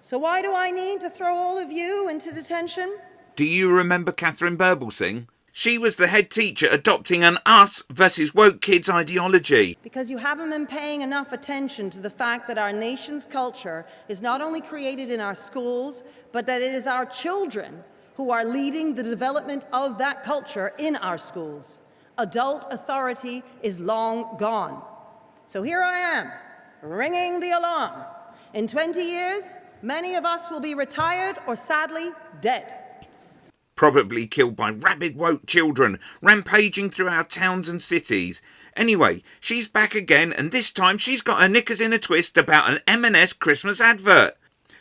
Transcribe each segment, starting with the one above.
So why do I need to throw all of you into detention? Do you remember Catherine Birbalsingh? She was the head teacher adopting an us versus woke kids ideology. Because you haven't been paying enough attention to the fact that our nation's culture is not only created in our schools, but that it is our children who are leading the development of that culture in our schools. Adult authority is long gone. So here I am, ringing the alarm. In 20 years, many of us will be retired or sadly dead. Probably killed by rabid woke children rampaging through our towns and cities. Anyway, she's back again, and this time she's got her knickers in a twist about an M&S Christmas advert.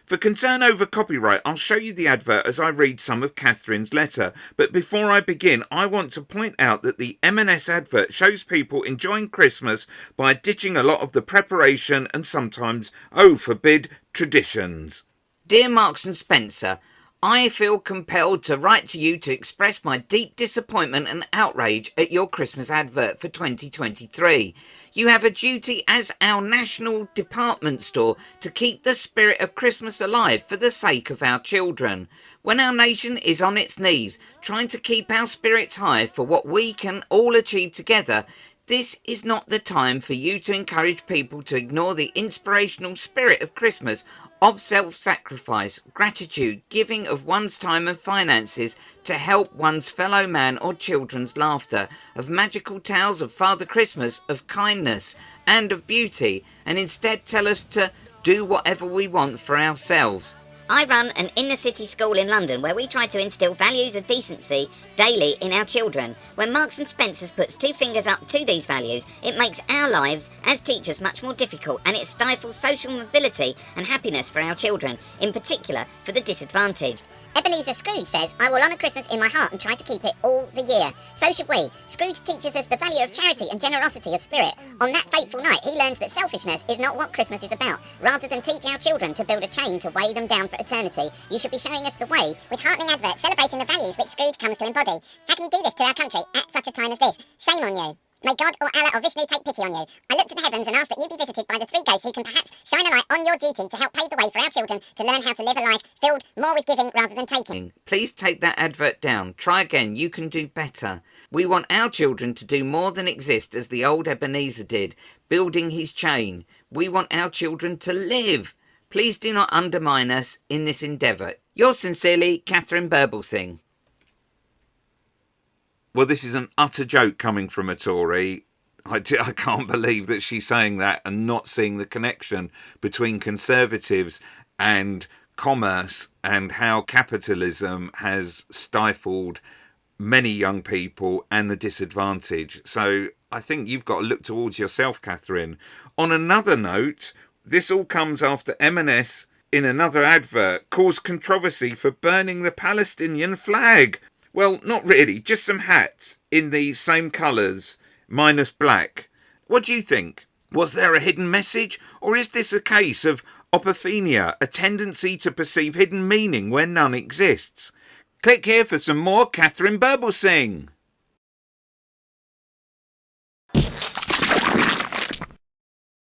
For concern over copyright, I'll show you the advert as I read some of Catherine's letter. But before I begin, I want to point out that the M&S advert shows people enjoying Christmas by ditching a lot of the preparation and sometimes, oh forbid, traditions. Dear Marks and Spencer, I feel compelled to write to you to express my deep disappointment and outrage at your Christmas advert for 2023. You have a duty as our national department store to keep the spirit of Christmas alive for the sake of our children. When our nation is on its knees, trying to keep our spirits high for what we can all achieve together, this is not the time for you to encourage people to ignore the inspirational spirit of Christmas, of self-sacrifice, gratitude, giving of one's time and finances to help one's fellow man or children's laughter, of magical tales of Father Christmas, of kindness and of beauty, and instead tell us to do whatever we want for ourselves. I run an inner-city school in London where we try to instil values of decency daily in our children. When Marks and Spencer's puts two fingers up to these values, it makes our lives as teachers much more difficult, and it stifles social mobility and happiness for our children, in particular for the disadvantaged. Ebenezer Scrooge says, "I will honour Christmas in my heart and try to keep it all the year." So should we. Scrooge teaches us the value of charity and generosity of spirit. On that fateful night, he learns that selfishness is not what Christmas is about. Rather than teach our children to build a chain to weigh them down for eternity, you should be showing us the way with heartening adverts celebrating the values which Scrooge comes to embody. How can you do this to our country at such a time as this? Shame on you. May God or Allah or Vishnu take pity on you. I look to the heavens and ask that you be visited by the three ghosts who can perhaps shine a light on your duty to help pave the way for our children to learn how to live a life filled more with giving rather than taking. Please take that advert down. Try again. You can do better. We want our children to do more than exist as the old Ebenezer did, building his chain. We want our children to live. Please do not undermine us in this endeavour. Yours sincerely, Catherine Birbalsingh. Well, this is an utter joke coming from a Tory. I can't believe that she's saying that and not seeing the connection between Conservatives and commerce and how capitalism has stifled many young people and the disadvantaged. So I think you've got to look towards yourself, Catherine. On another note, this all comes after M&S in another advert caused controversy for burning the Palestinian flag. Well, not really, just some hats in the same colours, minus black. What do you think? Was there a hidden message, or is this a case of opophenia, a tendency to perceive hidden meaning where none exists? Click here for some more Catherine Birbalsingh.